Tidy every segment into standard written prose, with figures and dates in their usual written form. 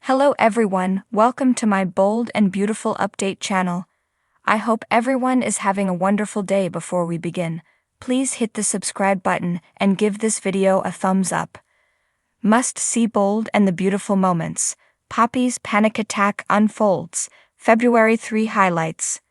Hello everyone, welcome to my bold and beautiful update channel. I hope everyone is having a wonderful day. Before we begin, please hit the subscribe button and give this video a thumbs up. Must see Bold and the Beautiful moments. Poppy's panic attack unfolds. February 3 highlights.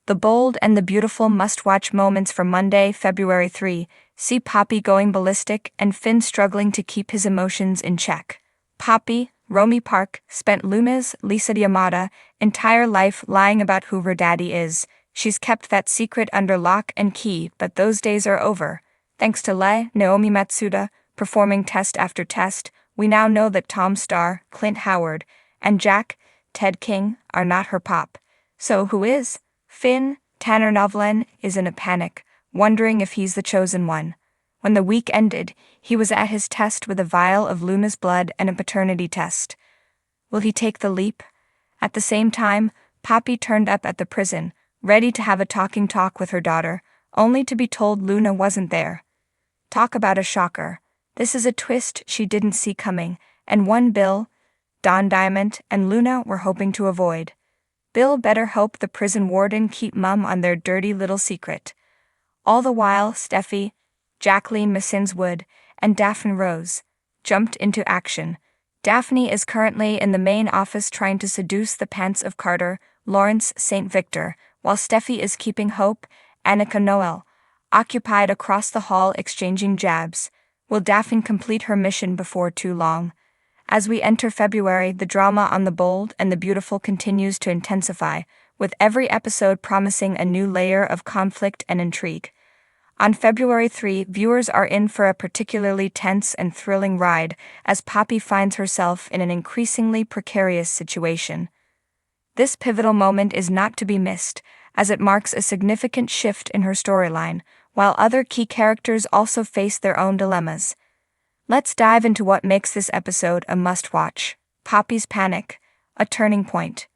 The Bold and the Beautiful must-watch moments for Monday, February 3. See Poppy going ballistic and Finn struggling to keep his emotions in check. Poppy, Romy Park, spent Luna's, Lisa Yamada, entire life lying about who her daddy is. She's kept that secret under lock and key, but those days are over. Thanks to Lei, Naomi Matsuda, performing test after test, we now know that Tom Starr, Clint Howard, and Jack, Ted King, are not her pop. So who is? Finn, Tanner Novlan, is in a panic, wondering if he's the chosen one. When the week ended, he was at his test with a vial of Luna's blood and a paternity test. Will he take the leap? At the same time, Poppy turned up at the prison, ready to have a talking talk with her daughter, only to be told Luna wasn't there. Talk about a shocker. This is a twist she didn't see coming, and one Bill, Don Diamond, and Luna were hoping to avoid. Bill better hope the prison warden keep mum on their dirty little secret. All the while, Steffi, Jacqueline Massinswood, and Daphne Rose jumped into action. Daphne is currently in the main office trying to seduce the pants of Carter, Lawrence St. Victor, while Steffi is keeping Hope, Annika Noel, occupied across the hall exchanging jabs. Will Daphne complete her mission before too long? As we enter February, the drama on The Bold and the Beautiful continues to intensify, with every episode promising a new layer of conflict and intrigue. On February 3, viewers are in for a particularly tense and thrilling ride as Poppy finds herself in an increasingly precarious situation. This pivotal moment is not to be missed, as it marks a significant shift in her storyline, while other key characters also face their own dilemmas. Let's dive into what makes this episode a must-watch. Poppy's panic, a turning point.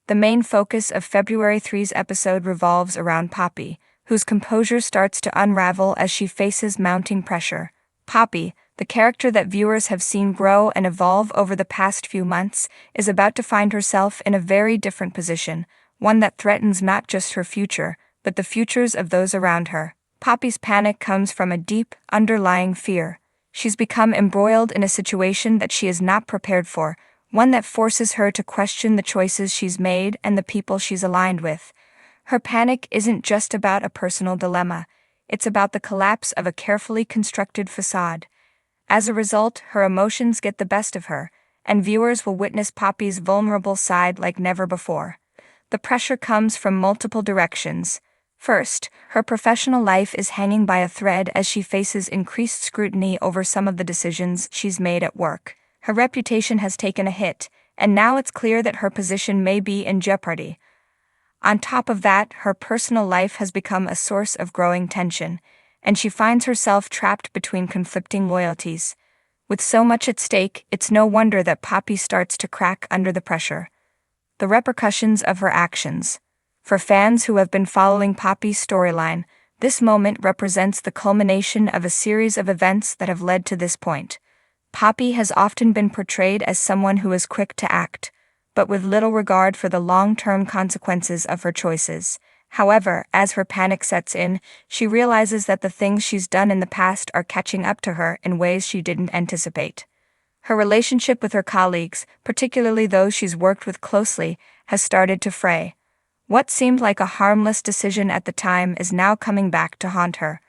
The main focus of February 3's episode revolves around Poppy, whose composure starts to unravel as she faces mounting pressure. Poppy, the character that viewers have seen grow and evolve over the past few months, is about to find herself in a very different position, one that threatens not just her future, but the futures of those around her. Poppy's panic comes from a deep, underlying fear. She's become embroiled in a situation that she is not prepared for, one that forces her to question the choices she's made and the people she's aligned with. Her panic isn't just about a personal dilemma, it's about the collapse of a carefully constructed facade. As a result, her emotions get the best of her, and viewers will witness Poppy's vulnerable side like never before. The pressure comes from multiple directions. First, her professional life is hanging by a thread as she faces increased scrutiny over some of the decisions she's made at work. Her reputation has taken a hit, and now it's clear that her position may be in jeopardy. On top of that, her personal life has become a source of growing tension, and she finds herself trapped between conflicting loyalties. With so much at stake, it's no wonder that Poppy starts to crack under the pressure. The repercussions of her actions. For fans who have been following Poppy's storyline, this moment represents the culmination of a series of events that have led to this point. Poppy has often been portrayed as someone who is quick to act, but with little regard for the long-term consequences of her choices. However, as her panic sets in, she realizes that the things she's done in the past are catching up to her in ways she didn't anticipate. Her relationship with her colleagues, particularly those she's worked with closely, has started to fray. What seemed like a harmless decision at the time is now coming back to haunt her.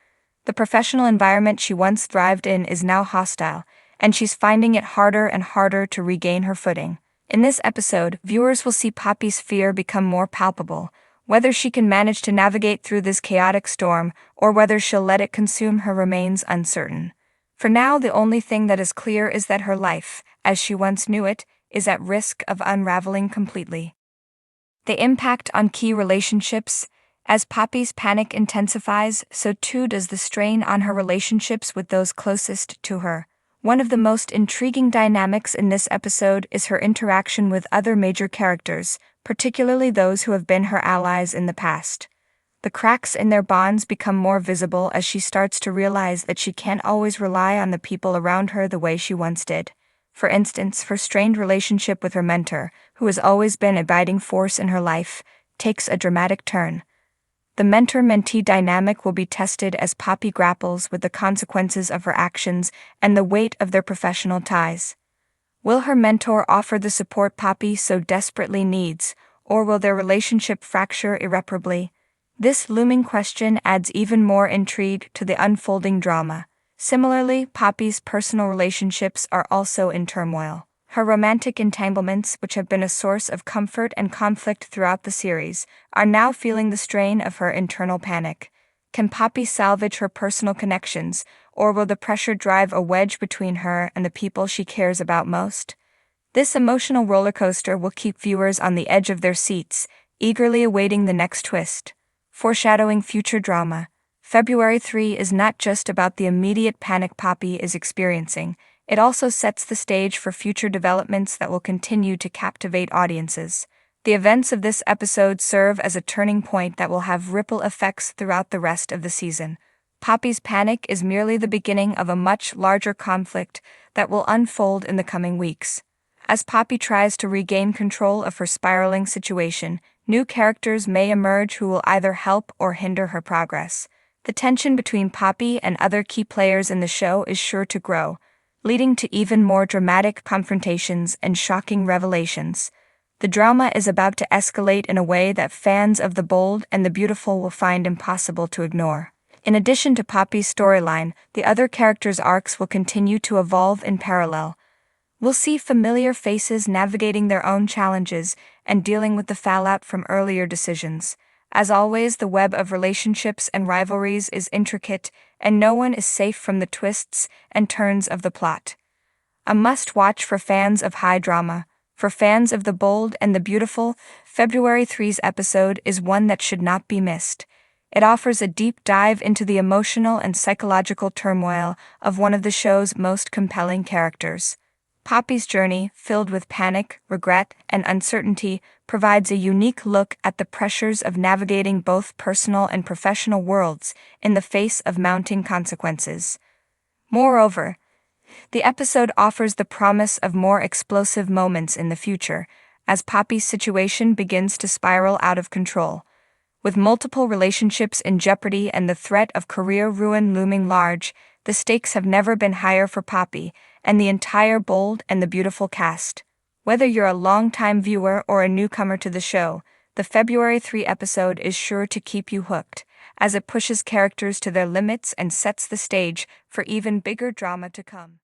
The professional environment she once thrived in is now hostile, and she's finding it harder and harder to regain her footing. In this episode, viewers will see Poppy's fear become more palpable. Whether she can manage to navigate through this chaotic storm, or whether she'll let it consume her, remains uncertain. For now, the only thing that is clear is that her life, as she once knew it, is at risk of unraveling completely. The impact on key relationships. As Poppy's panic intensifies, so too does the strain on her relationships with those closest to her. One of the most intriguing dynamics in this episode is her interaction with other major characters, particularly those who have been her allies in the past. The cracks in their bonds become more visible as she starts to realize that she can't always rely on the people around her the way she once did. For instance, her strained relationship with her mentor, who has always been a guiding force in her life, takes a dramatic turn. The mentor-mentee dynamic will be tested as Poppy grapples with the consequences of her actions and the weight of their professional ties. Will her mentor offer the support Poppy so desperately needs, or will their relationship fracture irreparably? This looming question adds even more intrigue to the unfolding drama. Similarly, Poppy's personal relationships are also in turmoil. Her romantic entanglements, which have been a source of comfort and conflict throughout the series, are now feeling the strain of her internal panic. Can Poppy salvage her personal connections, or will the pressure drive a wedge between her and the people she cares about most? This emotional rollercoaster will keep viewers on the edge of their seats, eagerly awaiting the next twist. Foreshadowing future drama, February 3 is not just about the immediate panic Poppy is experiencing, it also sets the stage for future developments that will continue to captivate audiences. The events of this episode serve as a turning point that will have ripple effects throughout the rest of the season. Poppy's panic is merely the beginning of a much larger conflict that will unfold in the coming weeks. As Poppy tries to regain control of her spiraling situation, new characters may emerge who will either help or hinder her progress. The tension between Poppy and other key players in the show is sure to grow, leading to even more dramatic confrontations and shocking revelations. The drama is about to escalate in a way that fans of The Bold and the Beautiful will find impossible to ignore. In addition to Poppy's storyline, the other characters' arcs will continue to evolve in parallel. We'll see familiar faces navigating their own challenges and dealing with the fallout from earlier decisions. As always, the web of relationships and rivalries is intricate, and no one is safe from the twists and turns of the plot. A must-watch for fans of high drama. For fans of The Bold and the Beautiful, February 3's episode is one that should not be missed. It offers a deep dive into the emotional and psychological turmoil of one of the show's most compelling characters. Poppy's journey, filled with panic, regret, and uncertainty, provides a unique look at the pressures of navigating both personal and professional worlds in the face of mounting consequences. Moreover, the episode offers the promise of more explosive moments in the future, as Poppy's situation begins to spiral out of control. With multiple relationships in jeopardy and the threat of career ruin looming large, the stakes have never been higher for Poppy and the entire Bold and the Beautiful cast. Whether you're a longtime viewer or a newcomer to the show, the February 3 episode is sure to keep you hooked, as it pushes characters to their limits and sets the stage for even bigger drama to come.